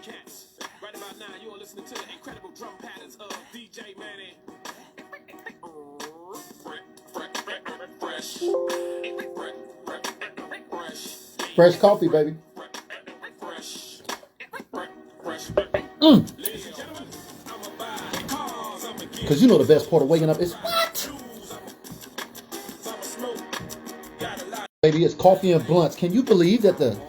cats. Right about now, you are listening to the incredible drum patterns of DJ Manny. Fresh coffee, baby. Because you know the best part of waking up is what? Baby, it's coffee and blunts. Can you believe that the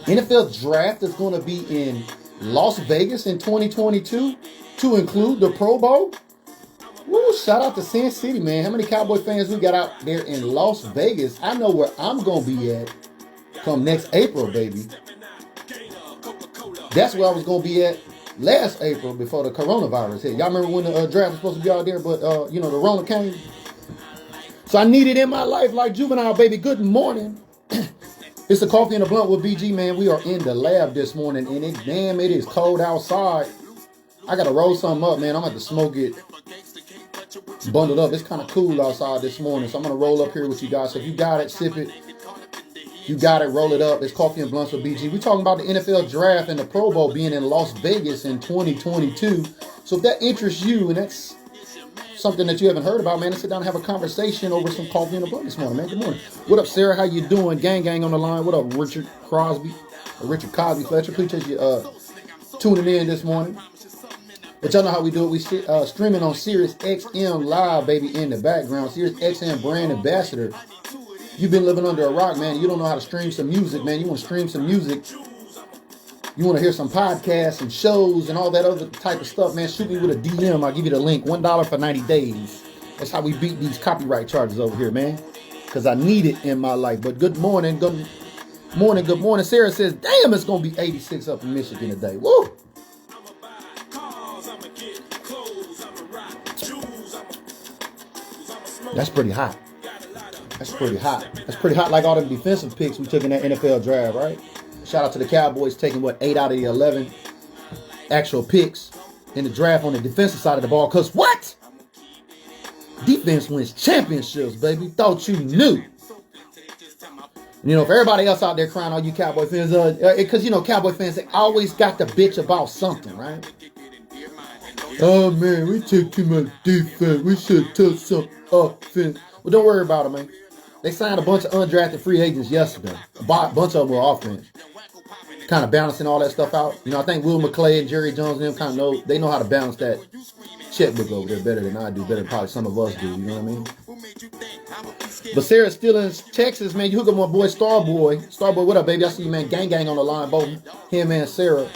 NFL draft is going to be in Las Vegas in 2022 to include the Pro Bowl? Woo, shout out to Sin City, man. How many Cowboy fans we got out there in Las Vegas? I know where I'm going to be at come next April, baby. That's where I was going to be at last April before the coronavirus hit. Y'all remember when the draft was supposed to be out there, but, the Rona came? So I need it in my life like Juvenile, baby. Good morning. It's the Coffee and the Blunt with BG, man. We are in the lab this morning, and it is cold outside. I got to roll something up, man. I'm going to have to smoke it bundled up. It's kind of cool outside this morning, so I'm going to roll up here with you guys. So if you got it, sip it. You got it, roll it up. It's Coffee and Blunts with BG. We're talking about the NFL draft and the Pro Bowl being in Las Vegas in 2022. So if that interests you and that's something that you haven't heard about, man, let's sit down and have a conversation over some coffee and a blunt this morning, man. Good morning. What up, Sarah? How you doing? Gang on the line. What up, Richard Cosby Fletcher? Appreciate you tuning in this morning. But y'all know how we do it. We streaming on Sirius XM Live, baby, in the background. Sirius XM brand ambassador. You've been living under a rock, man. You don't know how to stream some music, man. You want to stream some music. You want to hear some podcasts and shows and all that other type of stuff, man. Shoot me with a DM. I'll give you the link. $1 for 90 days. That's how we beat these copyright charges over here, man. Because I need it in my life. But good morning. Good morning. Sarah says, damn, it's going to be 86 up in Michigan today. Woo! That's pretty hot. That's pretty hot like all the defensive picks we took in that NFL draft, right? Shout out to the Cowboys taking, 8 out of the 11 actual picks in the draft on the defensive side of the ball. Because what? Defense wins championships, baby. Thought you knew. You know, for everybody else out there crying, all you Cowboy fans, because, Cowboy fans, they always got to bitch about something, right? Oh, man, we took too much defense. We should have took some offense. Well, don't worry about it, man. They signed a bunch of undrafted free agents yesterday. A bunch of them were offense. Kind of balancing all that stuff out. I think Will McClay and Jerry Jones and them kind of know how to balance that checkbook over there better than I do, better than probably some of us do, you know what I mean? But Sarah's still in Texas, man. You hook up my boy Starboy. Starboy, what up, baby? I see you, man. Gang on the line, both him and Sarah.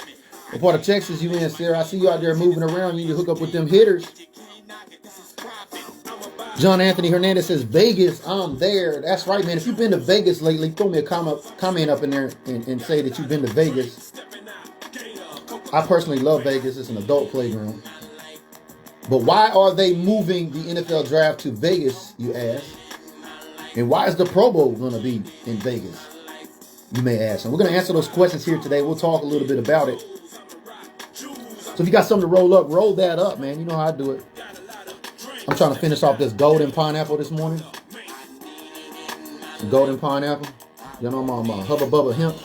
What part of Texas you in, Sarah? I see you out there moving around. You need to hook up with them hitters. John Anthony Hernandez says, Vegas, I'm there. That's right, man. If you've been to Vegas lately, throw me a comment up in there and say that you've been to Vegas. I personally love Vegas. It's an adult playground. But why are they moving the NFL draft to Vegas, you ask? And why is the Pro Bowl going to be in Vegas, you may ask? And we're going to answer those questions here today. We'll talk a little bit about it. So if you got something to roll up, roll that up, man. You know how I do it. I'm trying to finish off this golden pineapple this morning. Golden pineapple. You know, I'm on Hubba Bubba hemp.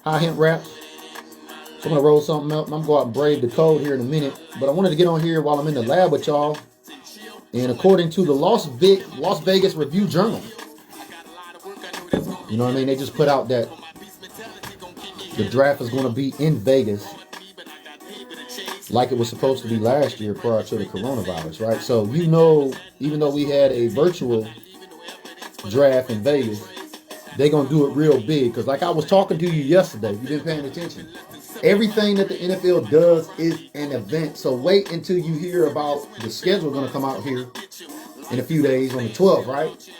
High hemp wraps. So I'm going to roll something up. I'm going to go out and brave the cold here in a minute. But I wanted to get on here while I'm in the lab with y'all. And according to the Las Vegas Review Journal, you know what I mean? They just put out that the draft is going to be in Vegas, like it was supposed to be last year prior to the coronavirus, right? So, even though we had a virtual draft in Vegas, they're going to do it real big. Because like I was talking to you yesterday, you've been paying attention. Everything that the NFL does is an event. So wait until you hear about the schedule going to come out here in a few days on the 12th, right?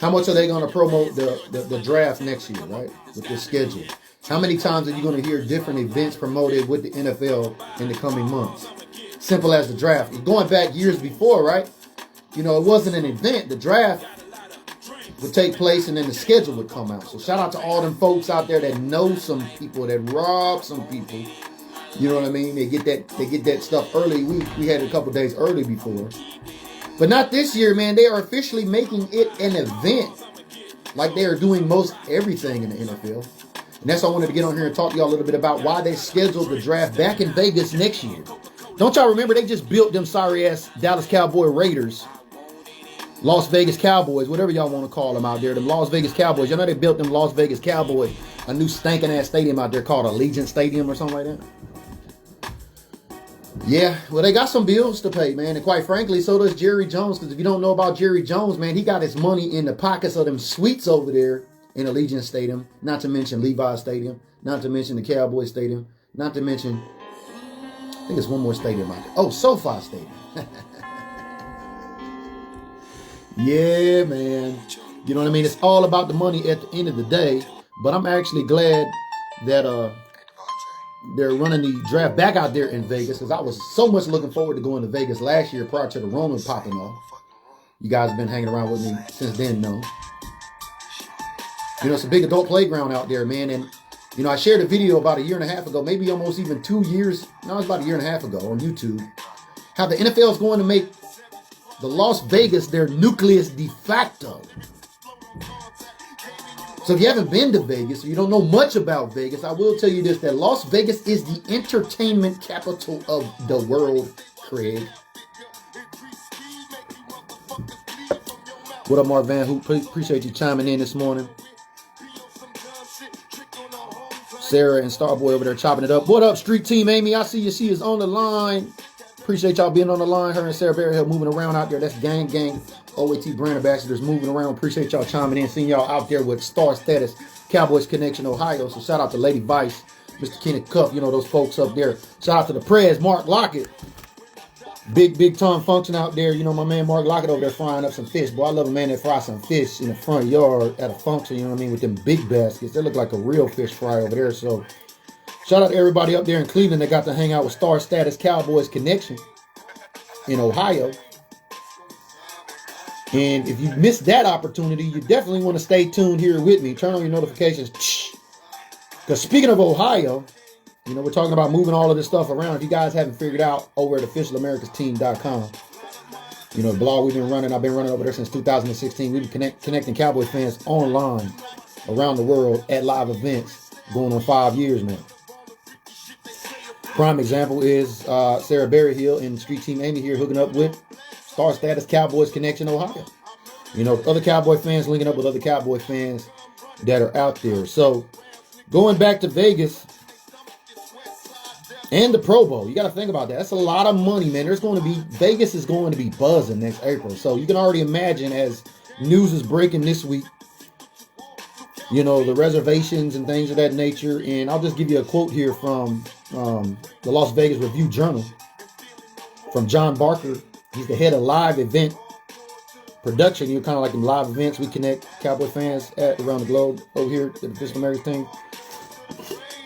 How much are they going to promote the draft next year, right? With this schedule. How many times are you going to hear different events promoted with the NFL in the coming months? Simple as the draft. Going back years before, right? It wasn't an event. The draft would take place and then the schedule would come out. So shout out to all them folks out there that know some people, that rob some people. You know what I mean? They get that stuff early. We had it a couple days early before. But not this year, man. They are officially making it an event. Like they are doing most everything in the NFL. And that's why I wanted to get on here and talk to y'all a little bit about why they scheduled the draft back in Vegas next year. Don't y'all remember they just built them sorry-ass Dallas Cowboy Raiders, Las Vegas Cowboys, whatever y'all want to call them out there, them Las Vegas Cowboys. You know they built them Las Vegas Cowboys a new stinking-ass stadium out there called Allegiant Stadium or something like that. Yeah, well, they got some bills to pay, man. And quite frankly, so does Jerry Jones. Because if you don't know about Jerry Jones, man, he got his money in the pockets of them suites over there in Allegiant Stadium. Not to mention Levi's Stadium. Not to mention the Cowboy Stadium. Not to mention, I think there's one more stadium out there. Oh, SoFi Stadium. Yeah, man. You know what I mean? It's all about the money at the end of the day. But I'm actually glad that they're running the draft back out there in Vegas, because I was so much looking forward to going to Vegas last year prior to the Roman popping off. You guys have been hanging around with me since then, no? You know, it's a big adult playground out there, man. And, you know, I shared a video about a year and a half ago, maybe almost even 2 years. No, it was about a year and a half ago on YouTube. How the NFL is going to make the Las Vegas their nucleus de facto. So if you haven't been to Vegas, or you don't know much about Vegas, I will tell you this, that Las Vegas is the entertainment capital of the world, Craig. What up, Mark Van Hoop? Appreciate you chiming in this morning. Sarah and Starboy over there chopping it up. What up, Street Team Amy? I see you. She is on the line. Appreciate y'all being on the line. Her and Sarah Berryhill moving around out there. That's gang. OAT brand ambassadors moving around. Appreciate y'all chiming in. Seeing y'all out there with Star Status, Cowboys Connection, Ohio. So shout out to Lady Vice, Mr. Kenneth Cuff. You know those folks up there. Shout out to the Prez, Mark Lockett. Big Tom Function out there. You know my man Mark Lockett over there frying up some fish. Boy, I love a man that fries some fish in the front yard at a function. You know what I mean? With them big baskets. They look like a real fish fry over there. So shout out to everybody up there in Cleveland that got to hang out with Star Status, Cowboys Connection in Ohio. And if you missed that opportunity, you definitely want to stay tuned here with me. Turn on your notifications. Because speaking of Ohio, you know, we're talking about moving all of this stuff around. If you guys haven't figured out, over at officialamericasteam.com, you know, the blog we've been running, I've been running over there since 2016. We've been connecting Cowboy fans online around the world at live events going on 5 years now. Prime example is Sarah Berryhill and Street Team Amy here hooking up with Star Status Cowboys Connection Ohio. You know, other Cowboy fans linking up with other Cowboy fans that are out there. So going back to Vegas and the Pro Bowl, you got to think about that. That's a lot of money, man. Vegas is going to be buzzing next April. So you can already imagine, as news is breaking this week, you know, the reservations and things of that nature. And I'll just give you a quote here from the Las Vegas Review-Journal from John Barker. He's the head of live event production. You're kind of like them live events we connect Cowboy fans at around the globe over here at the Official American thing.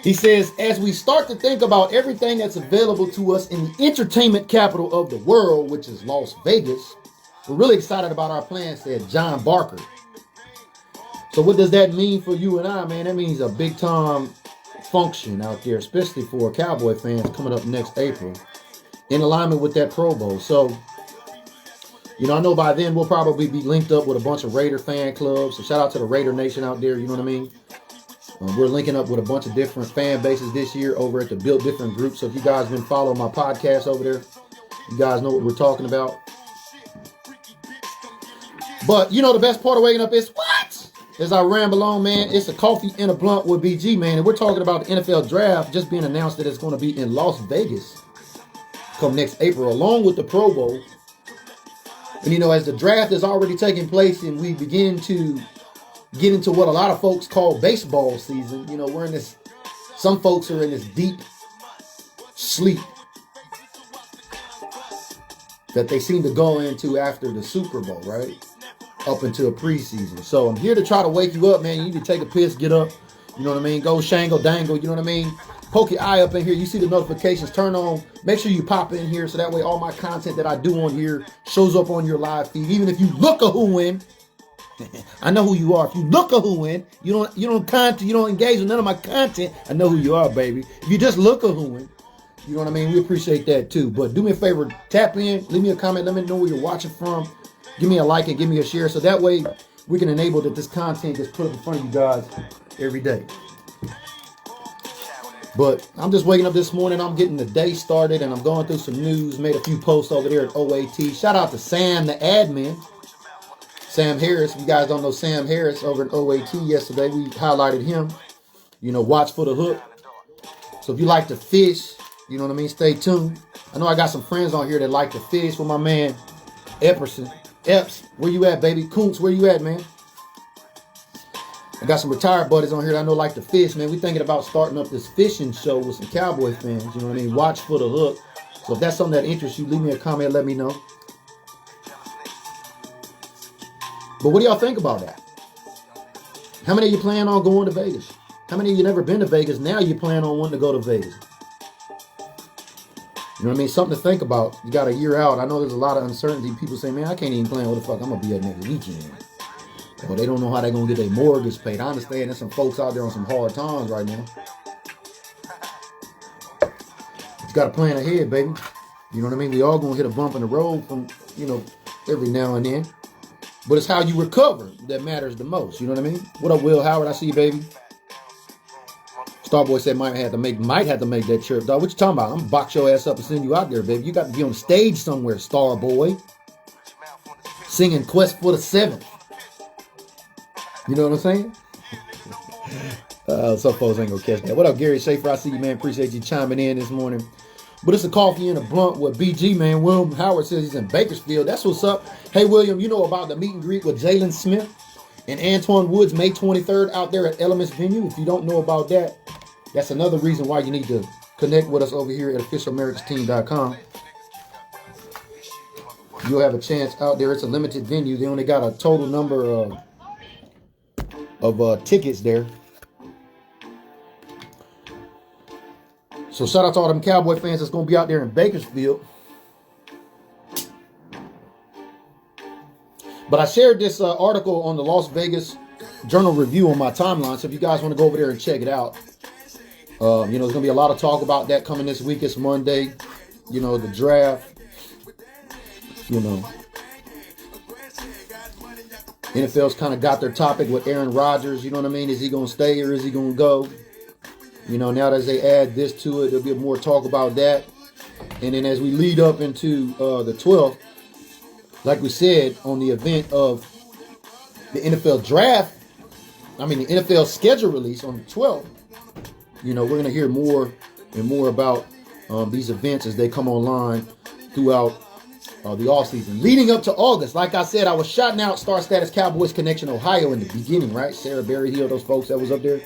He says, as we start to think about everything that's available to us in the entertainment capital of the world, which is Las Vegas, we're really excited about our plans, said John Barker. So what does that mean for you and I, man? That means a big time function out there, especially for Cowboy fans coming up next April in alignment with that Pro Bowl. So, you know, I know by then we'll probably be linked up with a bunch of Raider fan clubs. So shout out to the Raider Nation out there, you know what I mean? We're linking up with a bunch of different fan bases this year over at the Built Different group. So if you guys have been following my podcast over there, you guys know what we're talking about. But, you know, the best part of waking up is what? As I ramble on, man, it's a coffee and a blunt with BG, man. And we're talking about the NFL draft just being announced that it's going to be in Las Vegas come next April, along with the Pro Bowl. And, you know, as the draft is already taking place and we begin to get into what a lot of folks call baseball season, you know, we're in this, some folks are in this deep sleep that they seem to go into after the Super Bowl, right? Up into a preseason. So I'm here to try to wake you up, man. You need to take a piss, get up, you know what I mean? Go shangle, dangle, you know what I mean? Poke your eye up in here. You see the notifications, turn on. Make sure you pop in here so that way all my content that I do on here shows up on your live feed. Even if you look a who-in, I know who you are. If you look a who-in, you don't engage with none of my content, I know who you are, baby. If you just look a who-in, you know what I mean? We appreciate that too. But do me a favor, tap in, leave me a comment, let me know where you're watching from. Give me a like and give me a share so that way we can enable that this content gets put up in front of you guys every day. But I'm just waking up this morning. I'm getting the day started, and I'm going through some news. Made a few posts over there at OAT. Shout out to Sam, the admin. Sam Harris. If you guys don't know Sam Harris over at OAT yesterday, we highlighted him. You know, watch for the hook. So if you like to fish, you know what I mean, stay tuned. I know I got some friends on here that like to fish with my man, Epperson. Epps, where you at, baby? Koontz, where you at, man? I got some retired buddies on here that I know like to fish, man. We thinking about starting up this fishing show with some Cowboy fans. You know what I mean? Watch for the hook. So if that's something that interests you, leave me a comment, let me know. But what do y'all think about that? How many of you plan on going to Vegas? How many of you never been to Vegas? Now you plan on wanting to go to Vegas. You know what I mean? Something to think about. You got a year out. I know there's a lot of uncertainty. People say, man, I can't even plan where the fuck I'm going to be at next weekend. Well, they don't know how they're going to get their mortgage paid. I understand there's some folks out there on some hard times right now. You got to plan ahead, baby. You know what I mean? We all going to hit a bump in the road from, you know, every now and then. But it's how you recover that matters the most. You know what I mean? What up, Will Howard? I see you, baby. Starboy said might have to make that trip, dog. What you talking about? I'm gonna box your ass up and send you out there, baby. You got to be on stage somewhere, Starboy. Singing Quest for the Seventh. You know what I'm saying? Some folks ain't gonna catch that. What up, Gary Schaefer? I see you, man. Appreciate you chiming in this morning. But it's a coffee and a blunt with BG, man. William Howard says he's in Bakersfield. That's what's up. Hey, William, you know about the meet and greet with Jalen Smith and Antoine Woods May 23rd out there at Elements Venue? If you don't know about that, that's another reason why you need to connect with us over here at officialamericsteam.com. You'll have a chance out there. It's a limited venue. They only got a total number of tickets there. So shout out to all them Cowboy fans that's going to be out there in Bakersfield. But I shared this article on the Las Vegas Journal Review on my timeline. So if you guys want to go over there and check it out. You know, there's going to be a lot of talk about that coming this week. It's Monday. You know, the draft. You know. NFL's kind of got their topic with Aaron Rodgers. You know what I mean? Is he going to stay or is he going to go? You know, now as they add this to it, there'll be more talk about that. And then as we lead up into the 12th, like we said, on the event of the NFL draft, the NFL schedule release on the 12th, you know, we're going to hear more and more about these events as they come online throughout the offseason. Leading up to August, like I said, I was shouting out Star Status Cowboys Connection Ohio in the beginning, right? Sarah Berryhill, those folks that was up there.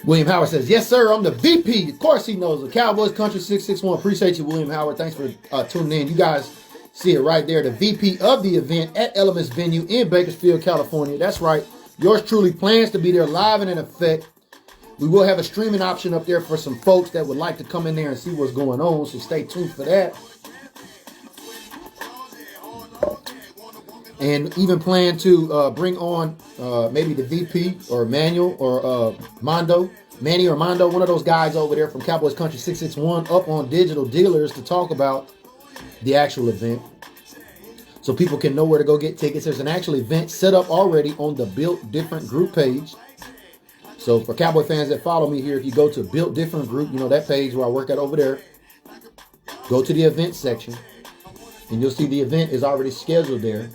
William Howard says, yes, sir, I'm the VP. Of course he knows. The Cowboys Country 661. Appreciate you, William Howard. Thanks for tuning in. You guys see it right there. The VP of the event at Elements Venue in Bakersfield, California. That's right. Yours truly plans to be there live and in effect. We will have a streaming option up there for some folks that would like to come in there and see what's going on. So stay tuned for that. And even plan to bring on maybe the VP or Manuel or Mondo, Manny or Mondo, one of those guys over there from Cowboys Country 661 up on Digital Dealers to talk about the actual event. So people can know where to go get tickets. There's an actual event set up already on the Built Different group page. So for Cowboy fans that follow me here, if you go to Built Different group, you know that page where I work at over there, go to the event section and you'll see the event is already scheduled there.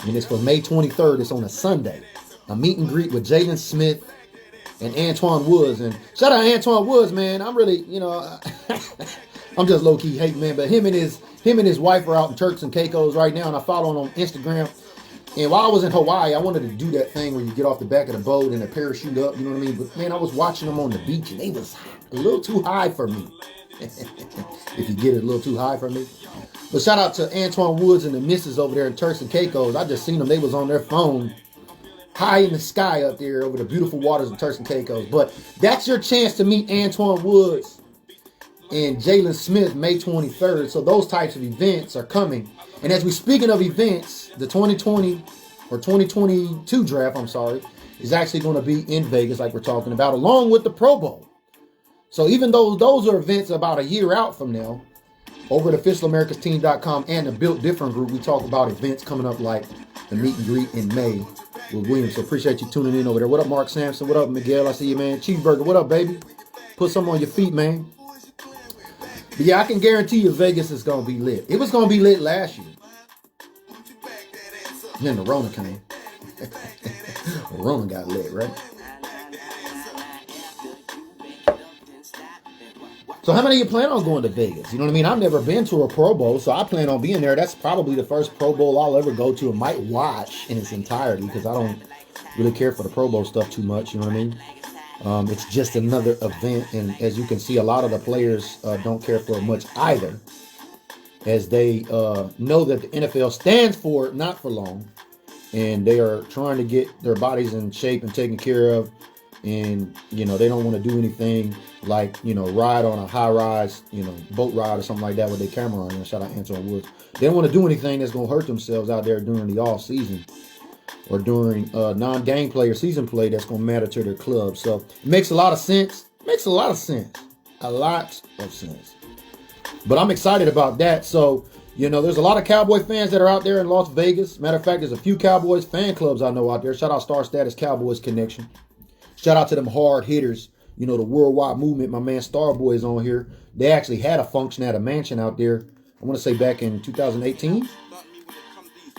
And it's for May 23rd. It's on a Sunday. A meet and greet with Jalen Smith and Antoine Woods. And shout out Antoine Woods, man. I'm really, you know, I'm just low-key hating, man. But him and his wife are out in Turks and Caicos right now. And I follow him on Instagram. And while I was in Hawaii, I wanted to do that thing where you get off the back of the boat and a parachute up. You know what I mean? But, man, I was watching them on the beach. And they was a little too high for me. If you get it a little too high for me. But shout out to Antoine Woods and the missus over there in Turks and Caicos. I just seen them. They was on their phone high in the sky up there over the beautiful waters of Turks and Caicos. But that's your chance to meet Antoine Woods and Jalen Smith May 23rd. So those types of events are coming. And as we're speaking of events, the 2020 or 2022 draft, is actually going to be in Vegas like we're talking about, along with the Pro Bowl. So even though those are events about a year out from now, over at officialamericsteam.com and the Built Different group, we talk about events coming up like the meet and greet in May with Williams. So appreciate you tuning in over there. What up, Mark Sampson? What up, Miguel? I see you, man. Cheeseburger. What up, baby? Put something on your feet, man. But yeah, I can guarantee you Vegas is going to be lit. It was going to be lit last year. Then the Rona came. Rona got lit, right? So how many of you plan on going to Vegas? You know what I mean? I've never been to a Pro Bowl, so I plan on being there. That's probably the first Pro Bowl I'll ever go to and might watch in its entirety because I don't really care for the Pro Bowl stuff too much. You know what I mean? It's just another event, and as you can see, a lot of the players don't care for it much either, as they know that the NFL stands for not for long, and they are trying to get their bodies in shape and taken care of, and you know they don't want to do anything like ride on a high-rise boat ride or something like that with their camera on. Shout out Antoine Woods. They don't want to do anything that's going to hurt themselves out there during the off season or during non-game play or season play that's going to matter to their club. So it makes a lot of sense. Makes a lot of sense. A lot of sense. But I'm excited about that. So, there's a lot of Cowboy fans that are out there in Las Vegas. Matter of fact, there's a few Cowboys fan clubs I know out there. Shout out Star Status Cowboys Connection. Shout out to them hard hitters. The worldwide movement. My man Starboy is on here. They actually had a function at a mansion out there. I want to say back in 2018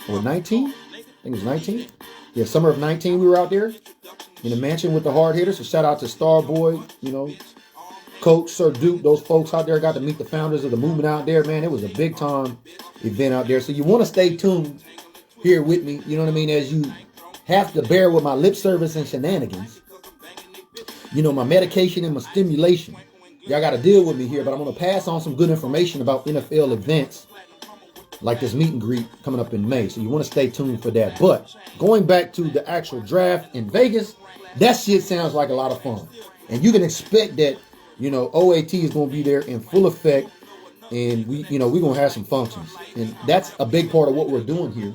or 19. I think it was 19. Yeah, summer of 19 we were out there in the mansion with the hard hitters. So shout out to Starboy, Coach Sir Duke. Those folks out there got to meet the founders of the movement out there, man. It was a big time event out there. So you want to stay tuned here with me, you know what I mean, as you have to bear with my lip service and shenanigans. My medication and my stimulation. Y'all got to deal with me here, but I'm going to pass on some good information about NFL events like this meet and greet coming up in May. So you want to stay tuned for that. But going back to the actual draft in Vegas, that shit sounds like a lot of fun. And you can expect that, OAT is going to be there in full effect. And we're going to have some functions. And that's a big part of what we're doing here.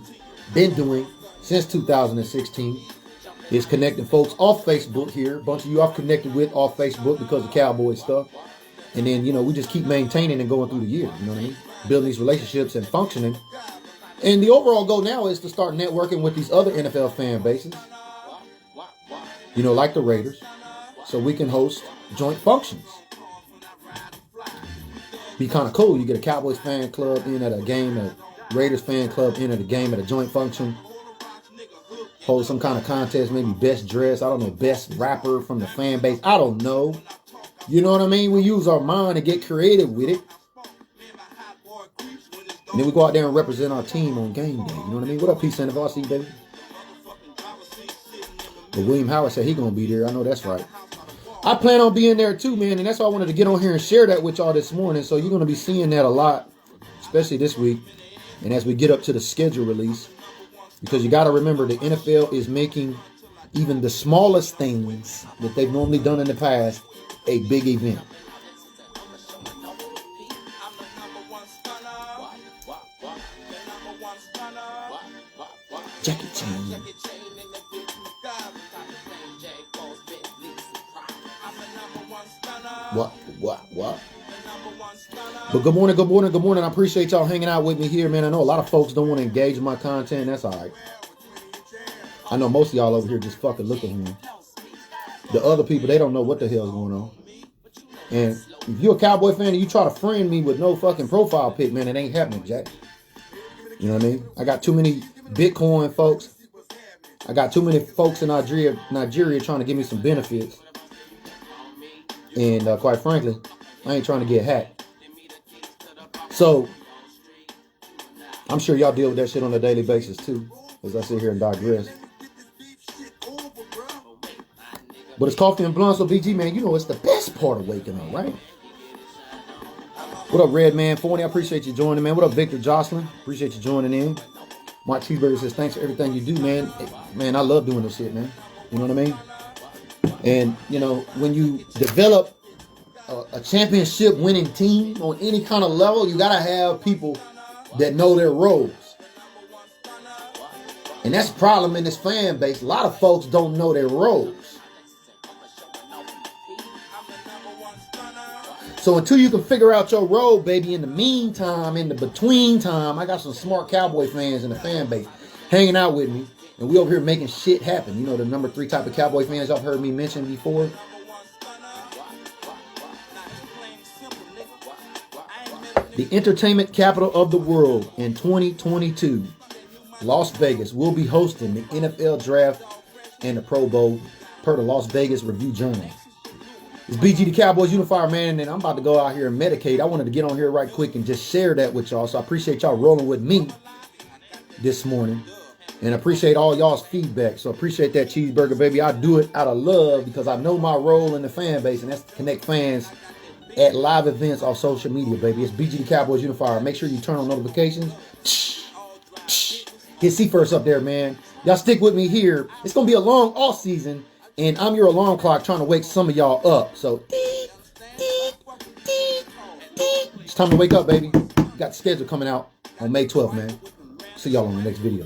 Been doing since 2016. Is connecting folks off Facebook here. A bunch of you I've connected with off Facebook because of Cowboy stuff. And then, we just keep maintaining and going through the year. You know what I mean? Building these relationships and functioning. And the overall goal now is to start networking with these other NFL fan bases. Like the Raiders. So we can host joint functions. Be kind of cool. You get a Cowboys fan club in at a game, a Raiders fan club in at a game at a joint function. Hold some kind of contest, maybe best dress, I don't know, best rapper from the fan base. I don't know. You know what I mean? We use our mind and get creative with it. And then we go out there and represent our team on game day. You know what I mean? What up, Peace and Varsity, baby? But William Howard said he gonna be there. I know that's right. I plan on being there too, man. And that's why I wanted to get on here and share that with y'all this morning. So you're gonna be seeing that a lot, especially this week. And as we get up to the schedule release. Because you got to remember the NFL is making even the smallest things that they've normally done in the past a big event. Jackie Chan. What? But good morning. I appreciate y'all hanging out with me here, man. I know a lot of folks don't want to engage in my content. That's all right. I know most of y'all over here just fucking look at me. The other people, they don't know what the hell's going on. And if you're a Cowboy fan and you try to friend me with no fucking profile pic, man, it ain't happening, Jack. You know what I mean? I got too many Bitcoin folks. I got too many folks in Nigeria trying to give me some benefits. And quite frankly, I ain't trying to get hacked. So, I'm sure y'all deal with that shit on a daily basis too, as I sit here and digress. But it's coffee and blunt, so BG, man, it's the best part of waking up, right? What up, Red Man 40? I appreciate you joining, man. What up, Victor Jocelyn? Appreciate you joining in. Mark Cheeseburger says, thanks for everything you do, man. Man, I love doing this shit, man. You know what I mean? And, when you develop a championship winning team on any kind of level, you got to have people that know their roles. And that's a problem in this fan base. A lot of folks don't know their roles. So until you can figure out your role, baby, in the meantime, in the between time, I got some smart Cowboy fans in the fan base hanging out with me. And we over here making shit happen. You know, the number 3 type of Cowboy fans y'all heard me mention before. The entertainment capital of the world in 2022, Las Vegas, will be hosting the NFL Draft and the Pro Bowl per the Las Vegas Review-Journal. It's BG the Cowboys Unifier, man, and I'm about to go out here and medicate. I wanted to get on here right quick and just share that with y'all. So I appreciate y'all rolling with me this morning. And I appreciate all y'all's feedback. So I appreciate that cheeseburger, baby. I do it out of love because I know my role in the fan base, and that's to connect fans at live events on social media, baby. It's BG the Cowboys Unifier. Make sure you turn on notifications. Hit C first up there, man. Y'all stick with me here. It's going to be a long off season, and I'm your alarm clock trying to wake some of y'all up. So, it's time to wake up, baby. Got the schedule coming out on May 12th, man. See y'all on the next video.